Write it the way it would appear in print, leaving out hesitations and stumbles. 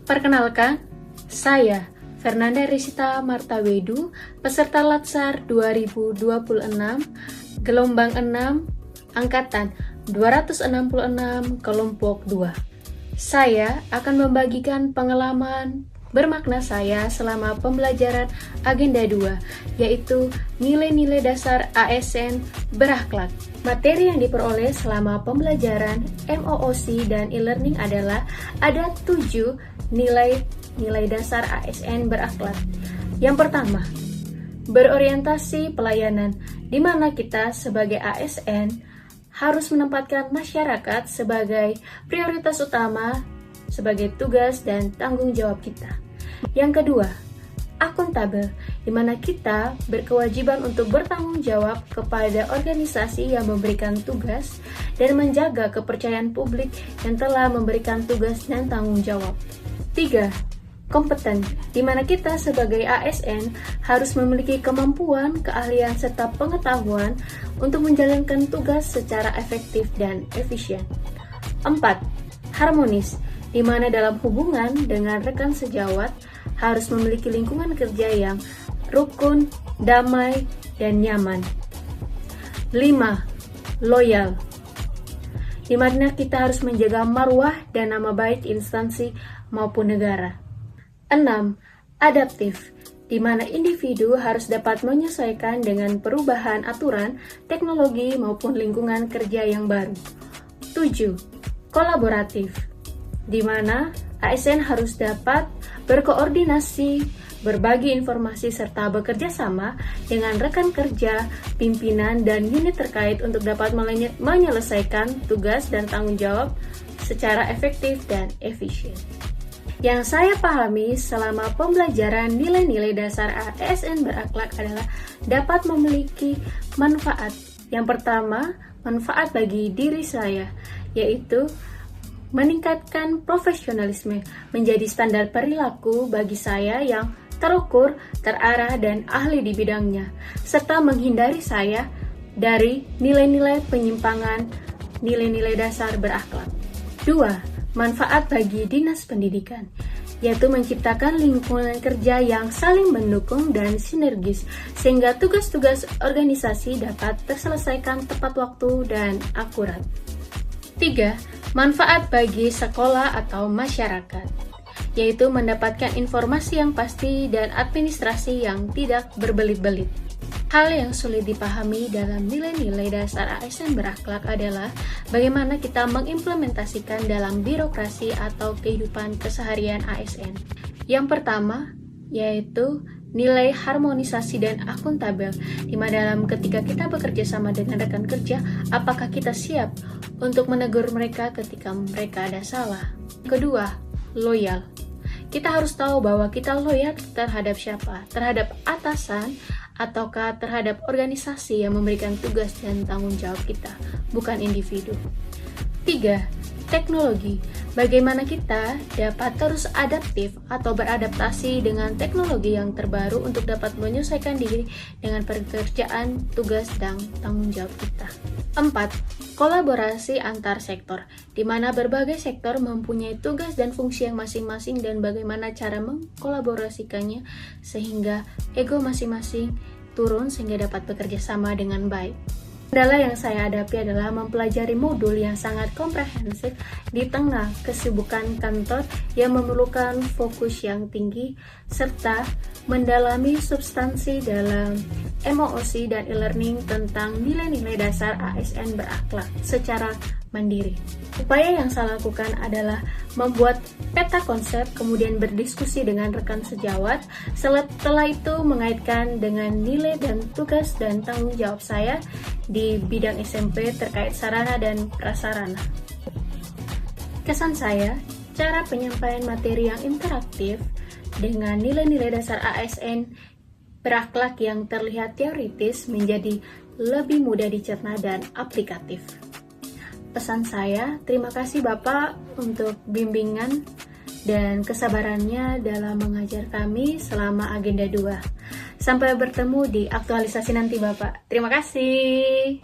Perkenalkan, saya Fernanda Risita Martawedu, peserta Latsar 2026, gelombang 6, angkatan 266, kelompok 2. Saya akan membagikan pengalaman bermakna saya selama pembelajaran agenda 2, yaitu nilai-nilai dasar ASN berakhlak. Materi yang diperoleh selama pembelajaran MOOC dan e-learning adalah ada 7 nilai dasar ASN berakhlak. Yang pertama, berorientasi pelayanan, di mana kita sebagai ASN harus menempatkan masyarakat sebagai prioritas utama sebagai tugas dan tanggung jawab kita. Yang kedua, akuntabel, di mana kita berkewajiban untuk bertanggung jawab kepada organisasi yang memberikan tugas dan menjaga kepercayaan publik yang telah memberikan tugas dan tanggung jawab. 3. Kompeten, di mana kita sebagai ASN harus memiliki kemampuan, keahlian, serta pengetahuan untuk menjalankan tugas secara efektif dan efisien. 4. Harmonis, di mana dalam hubungan dengan rekan sejawat harus memiliki lingkungan kerja yang rukun, damai, dan nyaman. 5. Loyal, di mana kita harus menjaga marwah dan nama baik instansi maupun negara. 6. Adaptif, di mana individu harus dapat menyesuaikan dengan perubahan aturan, teknologi maupun lingkungan kerja yang baru. 7. Kolaboratif, di mana ASN harus dapat berkoordinasi, berbagi informasi, serta bekerja sama dengan rekan kerja, pimpinan, dan unit terkait untuk dapat menyelesaikan tugas dan tanggung jawab secara efektif dan efisien. Yang saya pahami selama pembelajaran nilai-nilai dasar ASN berakhlak adalah dapat memiliki manfaat. Yang pertama, manfaat bagi diri saya, yaitu meningkatkan profesionalisme, menjadi standar perilaku bagi saya yang terukur, terarah, dan ahli di bidangnya, serta menghindari saya dari nilai-nilai penyimpangan nilai-nilai dasar berakhlak. 2. Manfaat bagi dinas pendidikan, yaitu menciptakan lingkungan kerja yang saling mendukung dan sinergis, sehingga tugas-tugas organisasi dapat terselesaikan tepat waktu dan akurat. 3. Manfaat bagi sekolah atau masyarakat, yaitu mendapatkan informasi yang pasti dan administrasi yang tidak berbelit-belit. Hal yang sulit dipahami dalam nilai-nilai dasar ASN berakhlak adalah bagaimana kita mengimplementasikan dalam birokrasi atau kehidupan keseharian ASN. Yang pertama, yaitu nilai harmonisasi dan akuntabel, di mana dalam ketika kita bekerja sama dengan rekan kerja, apakah kita siap untuk menegur mereka ketika mereka ada salah. Kedua, loyal. Kita harus tahu bahwa kita loyal terhadap siapa, terhadap atasan, ataukah terhadap organisasi yang memberikan tugas dan tanggung jawab kita, bukan individu. 3. Teknologi. Bagaimana kita dapat terus adaptif atau beradaptasi dengan teknologi yang terbaru untuk dapat menyesuaikan diri dengan pekerjaan, tugas, dan tanggung jawab kita. 4. Kolaborasi antar sektor, di mana berbagai sektor mempunyai tugas dan fungsi yang masing-masing dan bagaimana cara mengkolaborasikannya sehingga ego masing-masing turun sehingga dapat bekerja sama dengan baik. Kendala yang saya hadapi adalah mempelajari modul yang sangat komprehensif di tengah kesibukan kantor yang memerlukan fokus yang tinggi serta mendalami substansi dalam MOOC dan e-learning tentang nilai-nilai dasar ASN berakhlak secara mandiri. Upaya yang saya lakukan adalah membuat peta konsep, kemudian berdiskusi dengan rekan sejawat, setelah itu mengaitkan dengan nilai dan tugas dan tanggung jawab saya di bidang SMP terkait sarana dan prasarana. Kesan saya, cara penyampaian materi yang interaktif dengan nilai-nilai dasar ASN berakhlak yang terlihat teoritis menjadi lebih mudah dicerna dan aplikatif. Pesan saya, terima kasih Bapak untuk bimbingan dan kesabarannya dalam mengajar kami selama agenda 2. Sampai bertemu di aktualisasi nanti Bapak. Terima kasih.